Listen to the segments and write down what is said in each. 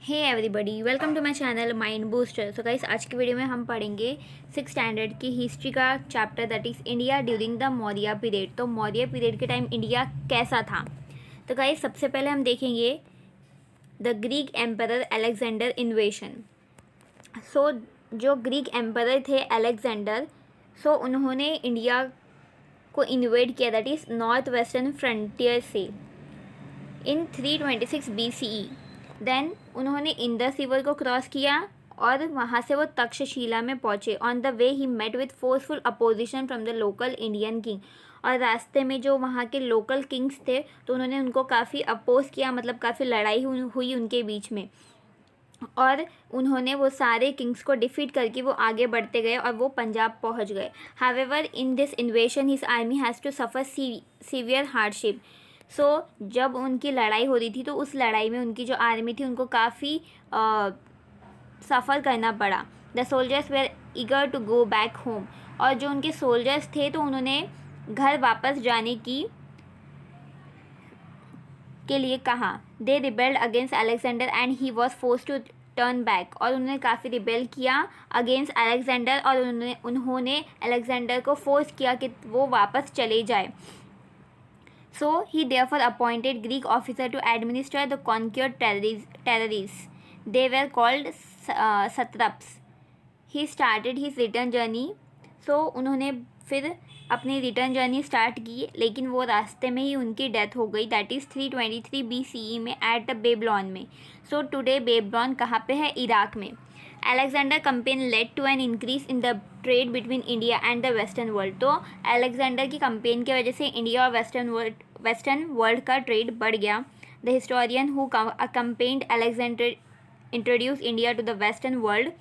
Hey everybody, welcome to my channel mind booster. So guys, आज की video में हम पढ़ेंगे 6 स्टैंडर्ड की हिस्ट्री का chapter that is India during the Maurya period. तो मौर्य पीरियड के टाइम इंडिया कैसा था। तो गाइस, सबसे पहले हम देखेंगे the Greek emperor Alexander invasion. So जो ग्रीक एम्परर थे अलेक्जेंडर, उन्होंने इंडिया को इन्वेड किया, that is north western frontier से इन 326 BCE। देन उन्होंने इंडस रिवर को क्रॉस किया और वहाँ से वो तक्षशिला में पहुँचे। On the way he met with forceful opposition from the local Indian king. और रास्ते में जो वहाँ के लोकल किंग्स थे, तो उन्होंने उनको काफ़ी अपोज किया, मतलब काफ़ी लड़ाई हुई उनके बीच में। और उन्होंने वो सारे किंग्स को डिफीट करके वो आगे बढ़ते गए और वो पंजाब पहुँच गए। However in this invasion his army has to suffer severe hardship. जब उनकी लड़ाई हो रही थी, तो उस लड़ाई में उनकी जो आर्मी थी उनको काफ़ी सफ़र करना पड़ा। The soldiers were eager to go back home. और जो उनके सोल्जर्स थे, तो उन्होंने घर वापस जाने के लिए कहा। They rebelled against Alexander and he was force to turn back. और उन्होंने काफ़ी रिबेल किया अगेंस्ट अलेक्जेंडर, और उन्होंने अलेक्जेंडर को फोर्स किया कि वो वापस चले जाए। So he therefore appointed Greek officer to administer the conquered territories. They were called satraps. He started his return journey. उन्होंने फिर अपनी रिटर्न जर्नी स्टार्ट की, लेकिन वो रास्ते में ही उनकी डेथ हो गई, दैट इज़ 323 BCE में एट द बेबलॉन में। टुडे बेबलॉन कहाँ पे है? इराक में। Alexander campaign led to an increase in the trade between India and the western world. तो अलेक्जेंडर की कंपेन की वजह से इंडिया और वेस्टर्न वर्ल्ड का ट्रेड बढ़ गया। The historian who accompanied Alexander introduce India to the western world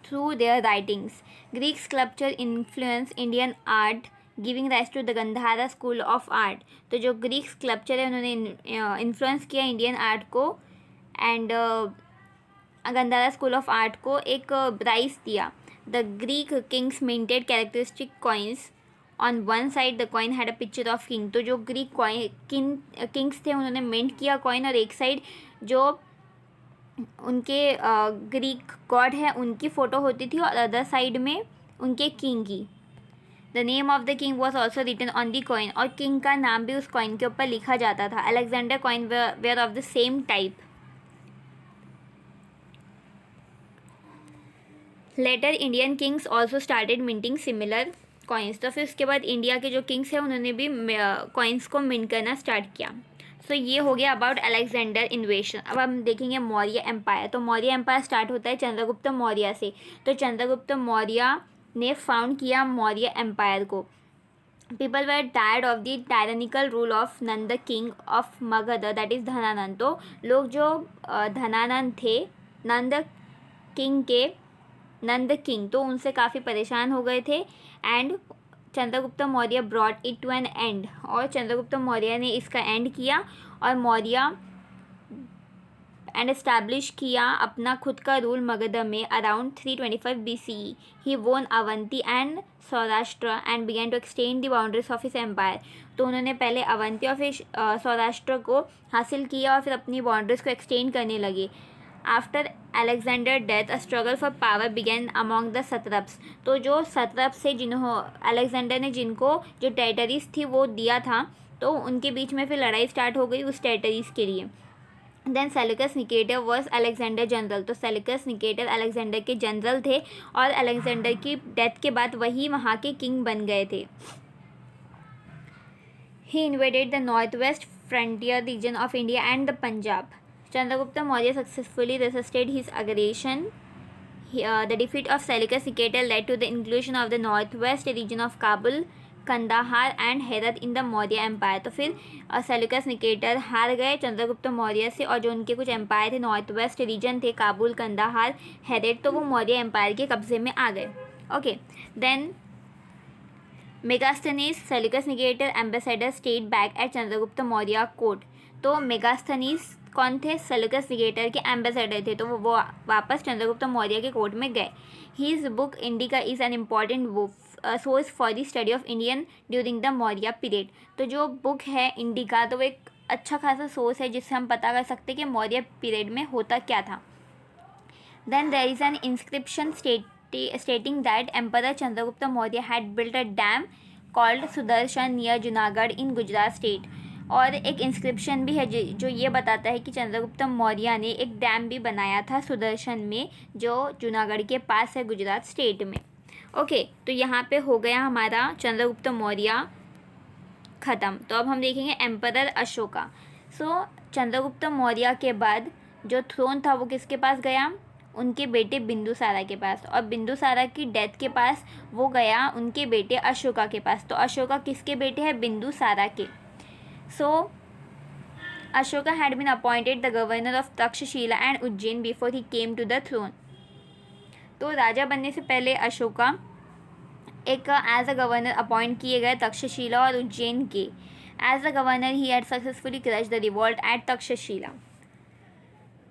through their writings. Greek sculpture influenced Indian art, giving rise to the Gandhara school of art. तो जो Greek sculpture है, उन्होंने influence किया Indian art को, and Gandhara school of art को एक prize दिया। The Greek Kings minted characteristic coins. On one side the coin had a picture of king. तो जो ग्रीक किंग्स थे, उन्होंने मिंट किया कॉइन, और एक साइड जो उनके ग्रीक गॉड है उनकी फ़ोटो होती थी, और अदर साइड में उनके किंग की। The name of the king was also written on the coin. और किंग का नाम भी उस कॉइन के ऊपर लिखा जाता था। Alexander coin were of the same type. Later Indian kings also started minting similar coins. तो फिर उसके बाद इंडिया के जो किंग्स हैं, उन्होंने भी कॉइन्स को मिंट करना स्टार्ट किया। ये हो गया अबाउट अलेक्जेंडर इन्वेशन। अब हम देखेंगे मौर्य एम्पायर। तो मौर्य एम्पायर स्टार्ट होता है चंद्रगुप्त मौर्य से। तो चंद्रगुप्त मौर्य ने फाउंड किया मौर्य एम्पायर को। People were tired of the tyrannical rule of Nanda king of Magadha, that is Dhanananda. तो लोग जो धनानंद थे, नंद किंग, तो उनसे काफ़ी परेशान हो गए थे। And Chandragupta Maurya brought it to an end. और चंद्रगुप्त मौर्य ने इसका एंड किया और एस्टैब्लिश किया अपना खुद का रूल मगध में around 325 BCE। He won Avanti and Saurashtra and began to extend the boundaries of his empire. तो उन्होंने पहले अवंती और फिर सौराष्ट्र को हासिल किया और फिर अपनी बाउंड्रीज को एक्सटेंड करने लगे। After Alexander death a struggle for power began among the satraps. तो जो सत्रप्स से अलेक्जेंडर ने जिनको जो टेरिटरीज थी वो दिया था, तो उनके बीच में फिर लड़ाई स्टार्ट हो गई उस टेरिटरीज के लिए। Then Seleucus Nicator was Alexander general. तो सेल्यूकस निकेटर अलेक्जेंडर के जनरल थे, और अलेक्जेंडर की डेथ के बाद वही वहाँ के किंग बन गए थे। He invaded the north west frontier region of India and the Punjab. Chandragupta Maurya successfully resisted his aggression. The defeat of Seleucus Nicator led to the inclusion of the northwest region of Kabul, Kandahar and Herat in the Maurya Empire. तो फिर Seleucus Nicator हार गए चंद्रगुप्त मौर्य से, और जो उनके कुछ empire थे, नॉर्थ वेस्ट रीजन थे, काबुल, कंदाहार, हेरेट, तो वो मौर्य एम्पायर के कब्जे में आ गए। Okay, then Megasthenes Seleucus Nicator ambassador state back at Chandragupta Maurya court. तो मेगास्थनीज कौन थे? सेल्यूकस निकेटर के एम्बेसडर थे, तो वो वापस चंद्रगुप्त मौर्य के कोर्ट में गए। His book Indica is an important source for the study of Indian during the Maurya period. तो जो बुक है इंडिका, तो वो एक अच्छा खासा सोर्स है जिससे हम पता कर सकते हैं कि मौर्य पीरियड में होता क्या था. Then there is an inscription stating that Emperor Chandragupta Maurya had built a dam called Sudarshan near Junagadh in Gujarat state. और एक इंस्क्रिप्शन भी है जो ये बताता है कि चंद्रगुप्त मौर्य ने एक डैम भी बनाया था सुदर्शन में, जो जूनागढ़ के पास है गुजरात स्टेट में. ओके, तो यहाँ पे हो गया हमारा चंद्रगुप्त मौर्य ख़त्म. तो अब हम देखेंगे एम्परर अशोका. सो चंद्रगुप्त मौर्य के बाद जो थ्रोन था वो किसके पास गया? उनके बेटे बिंदुसारा के पास. और बिंदुसारा की डेथ के पास वो गया उनके बेटे अशोका के पास. तो अशोका किसके बेटे हैं? बिंदुसारा के. So Ashoka had been appointed the governor of Takshashila and Ujjain before he came to the throne. तो राजा बनने से पहले अशोका एक एज अ गवर्नर अपॉइंट किए गए तक्षशिला और उज्जैन के. As a governor he had successfully crush the revolt at Takshashila.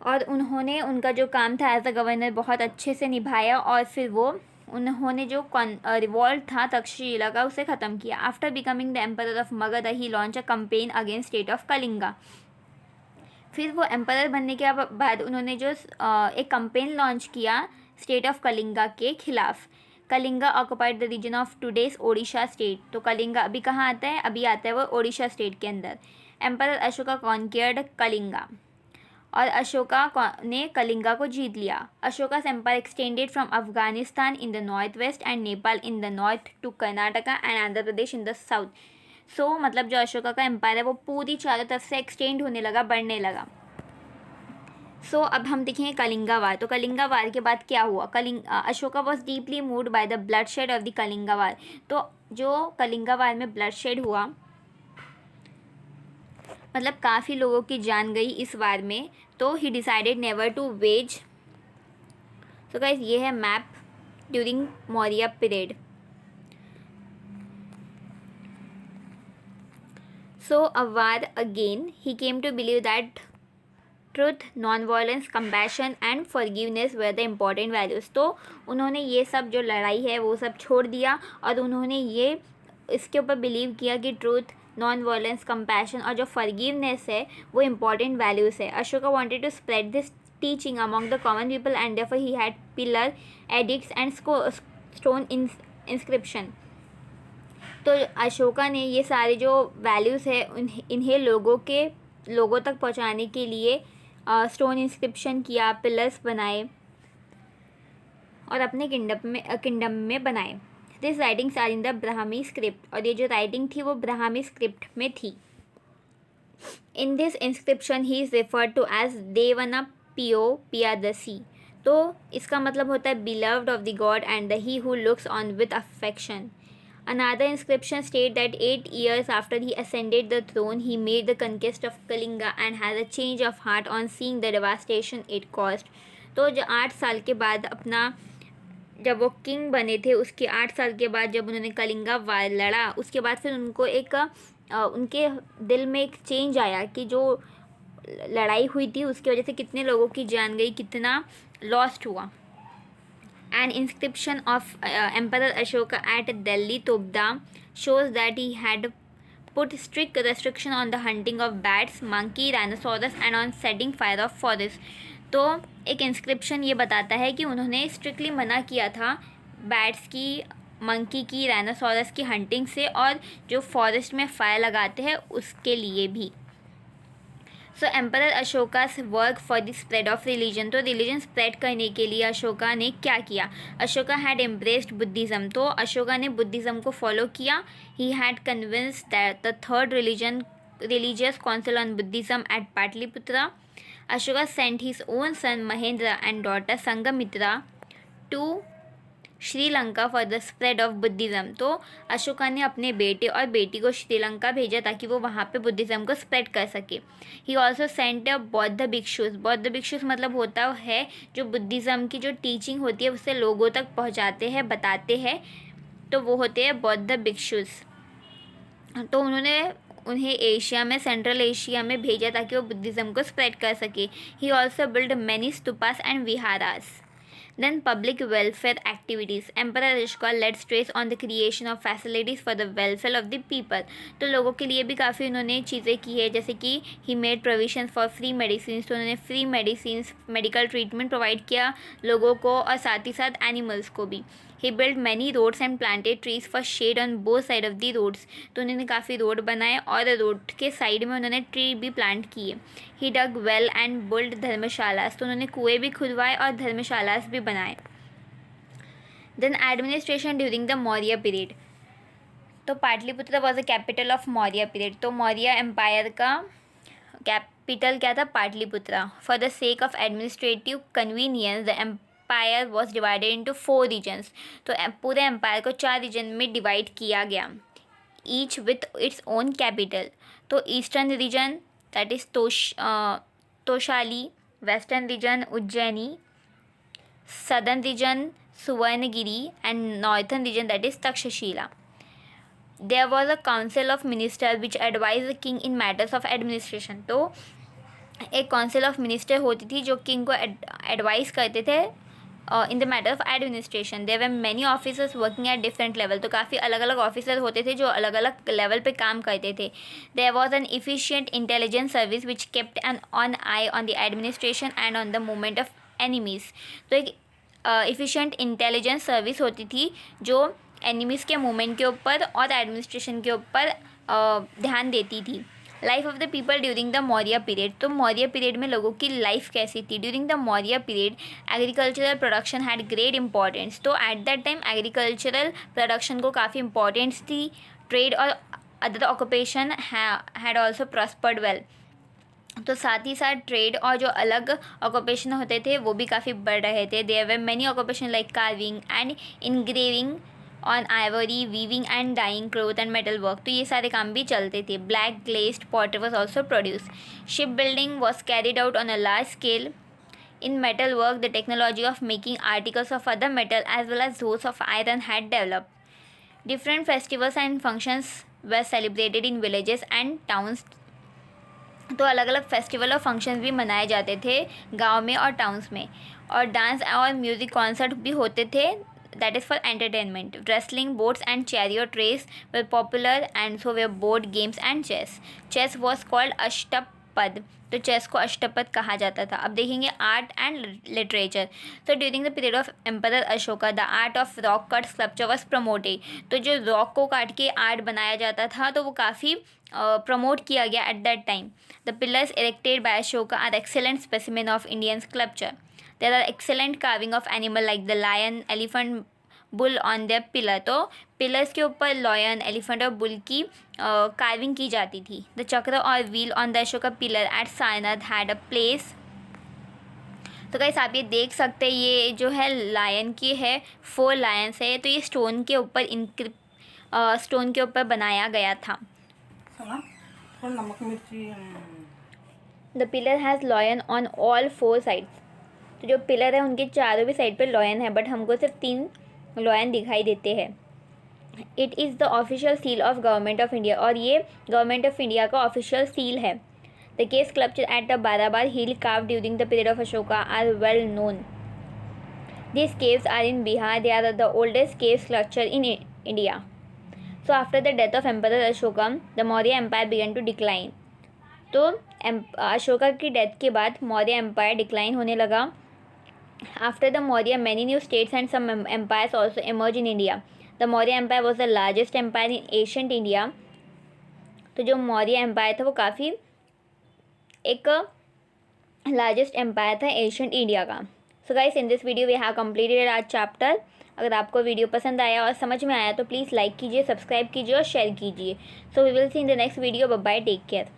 और उन्होंने उनका जो काम था एज अ गवर्नर बहुत अच्छे से निभाया और फिर उन्होंने जो रिवॉल्ट था तक्षशिला का उसे ख़त्म किया. After becoming the emperor of Magadha he launch a campaign against state of Kalinga. फिर वो एम्परर बनने के बाद उन्होंने जो एक कंपेन लॉन्च किया स्टेट ऑफ कलिंगा के खिलाफ. Kalinga occupied the region of today's Odisha state. तो कलिंगा अभी कहाँ आता है? अभी आता है वो ओडिशा स्टेट के अंदर. एम्परर अशोका कॉन्क्यर्ड कलिंगा. और अशोका ने कलिंगा को जीत लिया. अशोका's empire extended from Afghanistan in the north west and Nepal in the north to Karnataka and Andhra Pradesh in the south. सो मतलब जो अशोका का एम्पायर है वो पूरी चारों तरफ से एक्सटेंड होने लगा, बढ़ने लगा. सो अब हम देखेंगे कलिंगा वार. तो कलिंगा वार के बाद क्या हुआ? Ashoka was deeply moved by the bloodshed of the Kalinga war. तो जो कलिंगा वार में ब्लड शेड हुआ, मतलब काफ़ी लोगों की जान गई इस वार में. तो he decided never to wage. So guys, ये है map during Maurya period. So a war again he came to believe that truth, non violence, compassion and forgiveness were the important values. तो उन्होंने ये सब जो लड़ाई है वो सब छोड़ दिया और उन्होंने ये इसके ऊपर बिलीव किया कि ट्रूथ, नॉन वायलेंस, कंपैशन और जो फॉरगिवनेस है वो इम्पॉर्टेंट वैल्यूज़ है. Ashoka wanted to spread this teaching among the common people and therefore he had pillar, edicts and stone inscription. तो अशोका ने ये सारे जो वैल्यूज़ है इन्हें लोगों तक पहुंचाने के लिए स्टोन इंस्क्रिप्शन किया, पिलर्स बनाए और अपने किंगडम में बनाए. This writings are in the Brahmi script. और ये जो राइटिंग थी वो ब्राह्मी स्क्रिप्ट में थी. In this inscription he is referred to as Devanampiyo Piyadasi. तो इसका मतलब होता है beloved of the god and the he who looks on with affection. Another inscription states that 8 years after he ascended the throne, he made the conquest of Kalinga and had a change of heart on seeing the devastation it caused. तो जो 8 साल के बाद जब वो king बने थे उसके 8 साल के बाद जब उन्होंने कलिंगा वार लड़ा, उसके बाद फिर उनको उनके दिल में एक चेंज आया कि जो लड़ाई हुई थी उसकी वजह से कितने लोगों की जान गई, कितना लॉस्ट हुआ. An inscription of Emperor Ashoka at Delhi Tobda shows that he had put strict restriction on the hunting of bats, monkey, rhinoceros and on setting fire of forest. तो एक इंस्क्रिप्शन ये बताता है कि उन्होंने स्ट्रिक्टली मना किया था बैट्स की, मंकी की, राइनोसोरस की हंटिंग से और जो फॉरेस्ट में फायर लगाते हैं उसके लिए भी. So emperor Ashoka's work for the spread of religion. तो रिलीजन स्प्रेड करने के लिए अशोका ने क्या किया? Ashoka had embraced Buddhism. तो अशोका ने बुद्धिज़्म को फॉलो किया. He had convinced that the third religious council on Buddhism at Pataliputra. Ashoka sent his own son Mahendra and daughter Sanghamitra to Sri Lanka for the spread of Buddhism. तो अशोका ने अपने बेटे और बेटी को श्रीलंका भेजा ताकि वो वहाँ पे बुद्धिज़्म को स्प्रेड कर सके. ही ऑल्सो सेंट बौद्ध भिक्षुस. बौद्ध भिक्षुस मतलब होता है जो बुद्धिज़्म की जो टीचिंग होती है उससे लोगों तक पहुँचाते हैं, बताते हैं, तो वो होते हैं बौद्ध भिक्षुस. तो उन्हें एशिया में, सेंट्रल एशिया में भेजा ताकि वो बुद्धिज़्म को स्प्रेड कर सके. He also build many stupas and विहारास. Then public welfare activities. Emperor Ashoka led stress on the creation of facilities for the welfare of the people. तो लोगों के लिए भी काफ़ी उन्होंने चीज़ें की है, जैसे कि he made provision for free medicine, तो उन्होंने free medicine medical treatment provide किया लोगों को और साथ ही साथ एनिमल्स को भी. He build many roads and planted trees for shade on both side of the roads, तो उन्होंने काफ़ी रोड बनाए और रोड के साइड में उन्होंने ट्री भी प्लांट किए. He dug well and build dharmashalas, तो उन्होंने कुएँ भी खुदवाए और धर्मशालास भी बनाए. Then administration during the Maurya period. तो Pataliputra was the capital of Maurya period. तो मौर्य एम्पायर का कैपिटल क्या था? Pataliputra. For the sake of administrative convenience the empire was divided into 4 regions. तो पूरे एम्पायर को 4 रीजन में डिवाइड किया गया, each with its own capital. तो eastern region that is Tosali, western region Ujjaini, southern region Suvarnagiri and northern region that is Takshashila. There was a council of ministers which advised the king in matters of administration. तो एक council of minister होती थी जो king को advice करते थे in the matter of administration. There were many officers working at different level. तो काफ़ी अलग अलग ऑफिसर होते थे जो अलग अलग लेवल पे काम करते थे. There was an efficient intelligence service which kept an on eye on the administration and on the movement of enemies. तो एक इफिशियंट इंटेलिजेंस सर्विस होती थी जो एनिमीज़ के मूवमेंट के ऊपर और एडमिनिस्ट्रेशन के ऊपर ध्यान देती थी. Life of the people during the Maurya period. तो मौर्य पीरियड में लोगों की लाइफ कैसी थी? During the Maurya period agricultural production had great importance. तो at that time agricultural production को काफ़ी इंपॉर्टेंस थी. ट्रेड और other occupation had also prospered well. तो साथ ही साथ ट्रेड और जो अलग ऑक्यूपेशन होते थे वो भी काफ़ी बढ़ रहे थे. There were many occupation like carving and engraving on ivory, weaving and dyeing cloth and metal work. तो ये सारे काम भी चलते थे. Black glazed pottery was also produce. Ship building was carried out on a large scale. In metal work, the technology of making articles of other metal as well as those of iron had developed. Different festivals and functions were celebrated in villages and towns. तो अलग अलग festival और functions भी मनाए जाते थे गांव में और टाउन्स में. और डांस और म्यूज़िक कॉन्सर्ट भी होते थे, that is for entertainment. Wrestling, boats and chariot race were popular and so were board games and chess. Chess was called Ashtapad. तो चेस को अष्टपद कहा जाता था. अब देखेंगे आर्ट एंड लिटरेचर. तो during the period of emperor Ashoka the art of rock cut sculpture was promoted. तो जो रॉक को काट के आर्ट बनाया जाता था तो वो काफ़ी प्रमोट किया गया at that time. The pillars erected by Ashoka are excellent specimen of Indian sculpture. There are excellent carving of animal like the lion, elephant, bull on their pillar. तो पिलर्स के ऊपर लॉयन, एलिफेंट और bull की carving की जाती थी. The chakra और wheel on the Ashoka pillar at Sarnath had a place. तो गाइस आप ये देख सकते हैं, ये जो है लायन की है, 4 लायंस है. तो ये स्टोन के ऊपर बनाया गया था. The pillar has lion on all 4 sides. तो जो पिलर है उनके चारों भी साइड पे लॉयन है, बट हमको सिर्फ 3 लॉयन दिखाई देते हैं. It is the official seal of government of India. और ये गवर्नमेंट ऑफ इंडिया का ऑफिशियल सील है. The cave sculpture at the Barabar hill carve during the period of Ashoka are well known. These caves are in Bihar. They are the oldest cave structure in India. So after the death of Emperor Ashoka, the Maurya Empire began to decline. तो अशोका की death के बाद Maurya empire decline होने लगा. After the Maurya, many new states and some empires also emerged in India. The Maurya Empire was the largest empire in ancient India. तो जो Maurya empire था वो काफ़ी एक लार्जेस्ट एम्पायर था एशियंट इंडिया का. So guys, in this video we have completed our chapter. अगर आपको वीडियो पसंद आया और समझ में आया तो प्लीज़ लाइक कीजिए, सब्सक्राइब कीजिए और शेयर कीजिए. So we will see in the next video. Bye bye, take care.